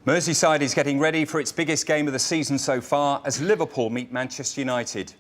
Merseyside is getting ready for its biggest game of the season so far as Liverpool meet Manchester United.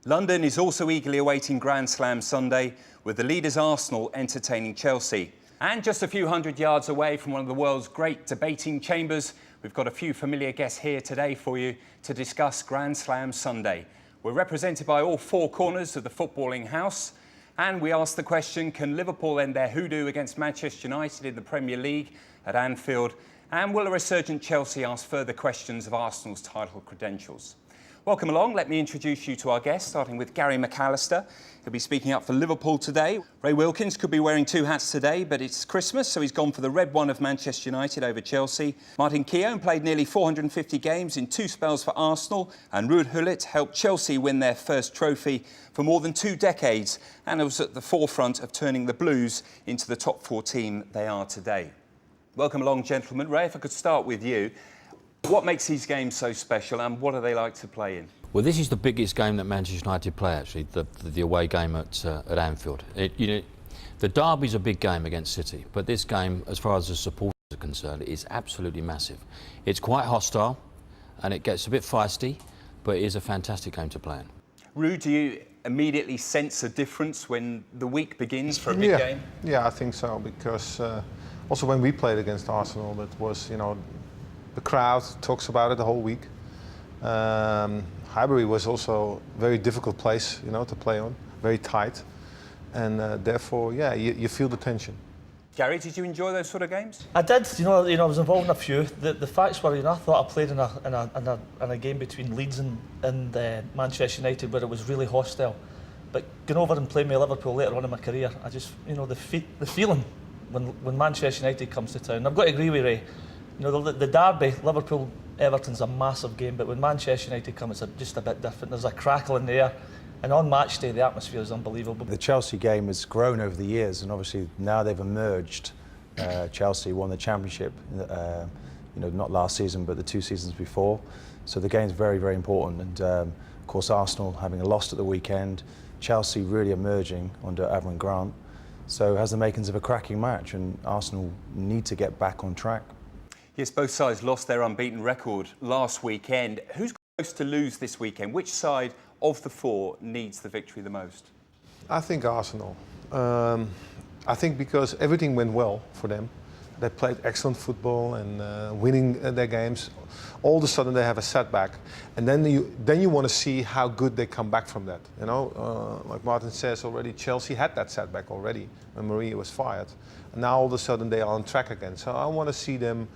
London is also eagerly awaiting Grand Slam Sunday, with the leaders Arsenal entertaining Chelsea. And just a few hundred yards away from one of the world's great debating chambers, we've got a few familiar guests here today for you to discuss Grand Slam Sunday. We're represented by all four corners of the footballing house, and we ask the question, can Liverpool end their hoodoo against Manchester United in the Premier League at Anfield? And will a resurgent Chelsea ask further questions of Arsenal's title credentials? Welcome along. Let me introduce you to our guests, starting with Gary McAllister. He'll be speaking up for Liverpool today. Ray Wilkins could be wearing two hats today, but it's Christmas, so he's gone for the red one of Manchester United over Chelsea. Martin Keown played nearly 450 games in two spells for Arsenal, and Ruud Gullit helped Chelsea win their first trophy for more than 2 decades, and was at the forefront of turning the Blues into the top 4 team they are today. Welcome along, gentlemen. Ray, if I could start with you. What makes these games so special, and what do they like to play in? Well, this is the biggest game that Manchester United play, actually, the away game at Anfield. The derby's a big game against City, but this game, as far as the supporters are concerned, is absolutely massive. It's quite hostile, and it gets a bit feisty, but it is a fantastic game to play in. Ruud, do you immediately sense a difference when the week begins for a big game? Yeah, I think so, because also when we played against Arsenal, that was, the crowd talks about it the whole week. Highbury was also a very difficult place, to play on, very tight, and therefore, yeah, you feel the tension. Gary, did you enjoy those sort of games? I did. I was involved in a few. The facts were, I thought I played in a game between Leeds and Manchester United where it was really hostile. But going over and playing with Liverpool later on in my career, I just, the feeling when Manchester United comes to town. I've got to agree with Ray. The derby, Liverpool-Everton's a massive game, but when Manchester United come, it's just a bit different. There's a crackle in the air, and on match day, the atmosphere is unbelievable. The Chelsea game has grown over the years, and obviously now they've emerged. Chelsea won the championship, not last season, but the 2 seasons before. So the game's very, very important, and of course Arsenal having lost at the weekend, Chelsea really emerging under Avram Grant. So it has the makings of a cracking match, and Arsenal need to get back on track. Yes, both sides lost their unbeaten record last weekend. Who's close to lose this weekend? Which side of the 4 needs the victory the most? I think Arsenal. I think because everything went well for them. They played excellent football and winning their games. All of a sudden they have a setback, and then you want to see how good they come back from that. Like Martin says already, Chelsea had that setback already when Maria was fired, and now all of a sudden they are on track again. So I want to see them,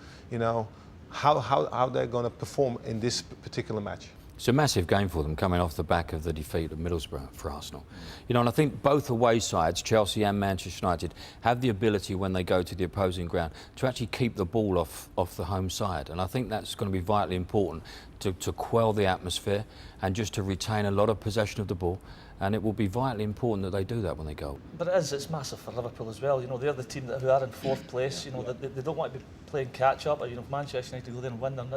how they're going to perform in this particular match. It's a massive game for them, coming off the back of the defeat of Middlesbrough for Arsenal. And I think both away sides, Chelsea and Manchester United, have the ability when they go to the opposing ground to actually keep the ball off the home side. And I think that's going to be vitally important to quell the atmosphere and just to retain a lot of possession of the ball. And it will be vitally important that they do that when they go. But it's massive for Liverpool as well. They're the team who are in 4th place. They don't want to be playing catch-up. Or, if Manchester United go there and win, they've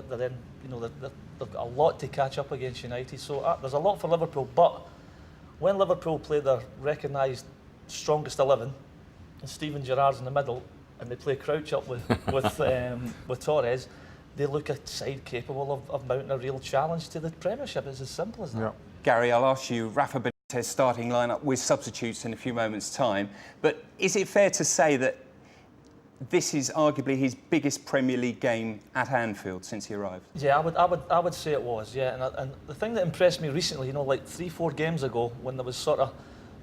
got a lot to catch up against United. So there's a lot for Liverpool. But when Liverpool play their recognised strongest 11, and Steven Gerrard's in the middle, and they play crouch up with Torres, they look a side capable of mounting a real challenge to the Premiership. It's as simple as that. Yeah. Gary, I'll ask you, Rafa Benitez starting lineup with substitutes in a few moments' time. But is it fair to say that this is arguably his biggest Premier League game at Anfield since he arrived? Yeah, I would say it was. Yeah, and the thing that impressed me recently, like 3-4 games ago, when there was sort of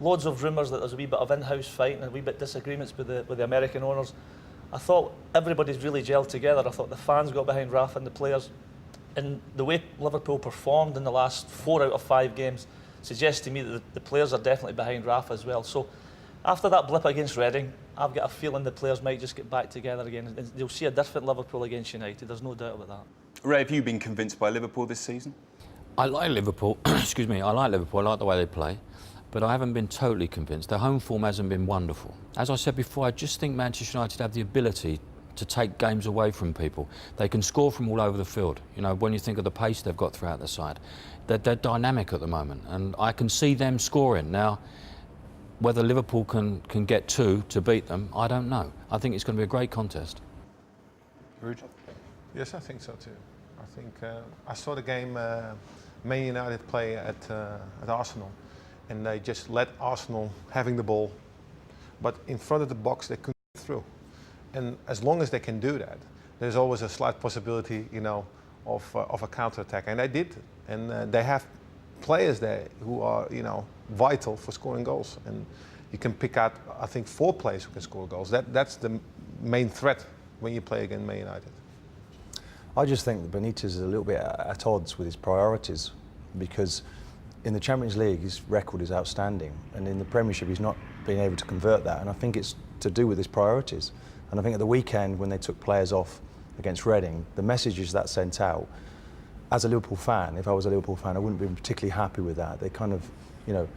loads of rumours that there's a wee bit of in-house fight and a wee bit disagreements with the American owners, I thought everybody's really gelled together. I thought the fans got behind Rafa and the players, and the way Liverpool performed in the last 4 out of 5 games suggests to me that the players are definitely behind Rafa as well. So after that blip against Reading, I've got a feeling the players might just get back together again, and you'll see a different Liverpool against United. There's no doubt about that. Ray, have you been convinced by Liverpool this season? I like Liverpool. Excuse me. I like Liverpool. I like the way they play, but I haven't been totally convinced. Their home form hasn't been wonderful. As I said before, I just think Manchester United have the ability to take games away from people. They can score from all over the field. When you think of the pace they've got throughout their side, they're dynamic at the moment, and I can see them scoring. Now, Whether Liverpool can get two to beat them, I don't know. I think it's going to be a great contest. Ruud? Yes, I think so too. I think I saw the game Man United play at Arsenal, and they just let Arsenal having the ball, but in front of the box they couldn't get through. And as long as they can do that, there's always a slight possibility, you know, of a counter-attack, and they did. And they have players there who are, you know, vital for scoring goals. And you can pick out, I think, 4 players who can score goals. That's the main threat when you play against Man United. I just think that Benitez is a little bit at odds with his priorities, because in the Champions League his record is outstanding, and in the Premiership he's not been able to convert that, and I think it's to do with his priorities. And I think at the weekend when they took players off against Reading, the messages that sent out, as a Liverpool fan, if I was a Liverpool fan, I wouldn't be particularly happy with that. They kind of, you know,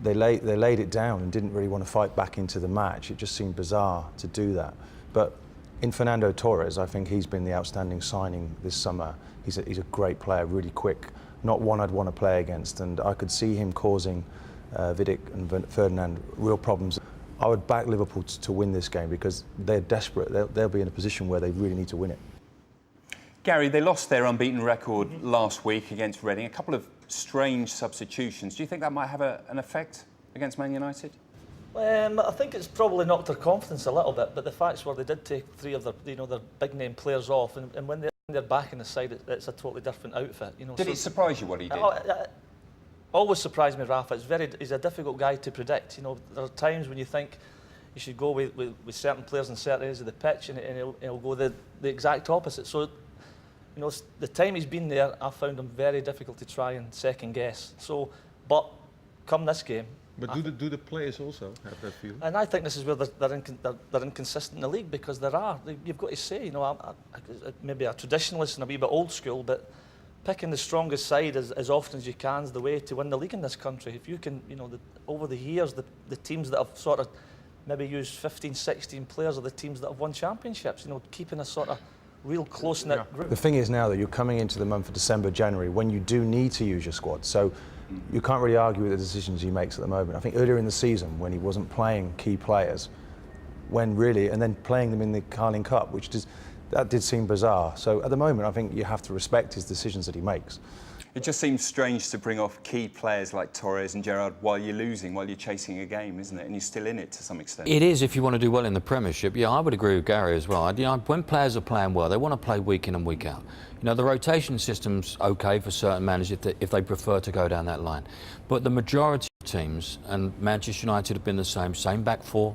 they laid it down and didn't really want to fight back into the match. It just seemed bizarre to do that. But in Fernando Torres, I think he's been the outstanding signing this summer. He's a great player, really quick, not one I'd want to play against, and I could see him causing Vidic and Ferdinand real problems. I would back Liverpool to win this game because they're desperate. They'll be in a position where they really need to win it. Gary, they lost their unbeaten record last week against Reading. A couple of strange substitutions. Do you think that might have an effect against Man United? I think it's probably knocked their confidence a little bit, but the facts were they did take 3 of their, you know, their big name players off, and when they're back in the side, it's a totally different outfit. You know. Did it surprise you what he did? Always surprised me, Rafa. He's a difficult guy to predict. You know, there are times when you think you should go with certain players in certain areas of the pitch, and he'll go the exact opposite. So, you know, the time he's been there, I found him very difficult to try and second guess. So, but come this game. But do the players also have that feeling? And I think this is where they're inconsistent in the league, because you've got to say, you know, I'm maybe a traditionalist and a wee bit old school, but picking the strongest side as often as you can is the way to win the league in this country. If you can, you know, over the years, the teams that have sort of maybe used 15, 16 players are the teams that have won championships, you know, keeping a sort of real close-knit group. The thing is now that you're coming into the month of December, January, when you do need to use your squad. So you can't really argue with the decisions he makes at the moment. I think earlier in the season, when he wasn't playing key players, and then playing them in the Carling Cup, that did seem bizarre. So at the moment, I think you have to respect his decisions that he makes. It just seems strange to bring off key players like Torres and Gerrard while you're losing, while you're chasing a game, isn't it? And you're still in it to some extent. It is if you want to do well in the Premiership. Yeah, I would agree with Gary as well. You know, when players are playing well, they want to play week in and week out. You know, the rotation system's okay for certain managers if they prefer to go down that line. But the majority of teams, and Manchester United have been the same back 4,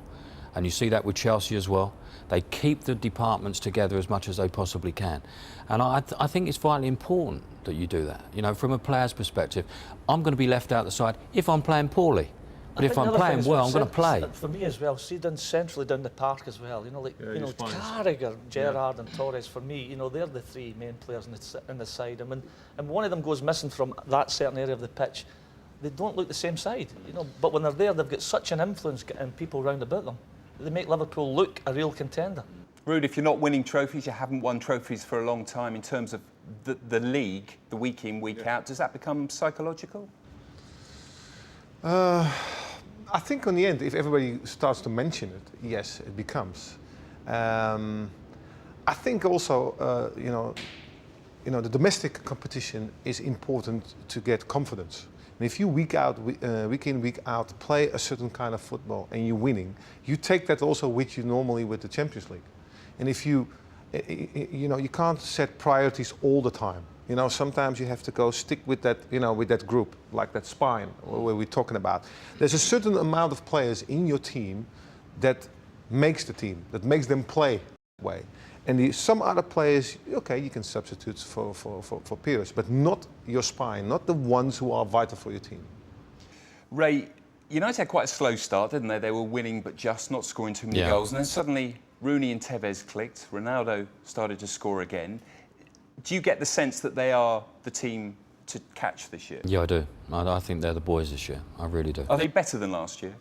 and you see that with Chelsea as well. They keep the departments together as much as they possibly can. And I think it's vitally important that you do that. You know, from a player's perspective, I'm going to be left out the side if I'm playing poorly. But if I'm playing well, I'm going to play. For me as well, see done centrally down the park as well. You know, like Carragher, Gerrard and Torres. For me, you know, they're the 3 main players in the side. And one of them goes missing from that certain area of the pitch, they don't look the same side. You know, but when they're there, they've got such an influence in people round about them. They make Liverpool look a real contender. Ruud, if you're not winning trophies, you haven't won trophies for a long time in terms of the league, the week in, week out, does that become psychological? I think on the end, if everybody starts to mention it, yes, it becomes. I think also, you know, the domestic competition is important to get confidence. And if you week in, week out, play a certain kind of football and you're winning, you take that also with you normally with the Champions League. And if you know, you can't set priorities all the time. You know, sometimes you have to stick with that, you know, with that group, like that spine where we're talking about. There's a certain amount of players in your team that makes the team, that makes them play that way. And some other players, okay, you can substitute for periods, but not your spine, not the ones who are vital for your team. Ray, United had quite a slow start, didn't they? They were winning, but just not scoring too many goals. And then suddenly Rooney and Tevez clicked. Ronaldo started to score again. Do you get the sense that they are the team to catch this year? Yeah, I do. I think they're the boys this year. I really do. Are they better than last year?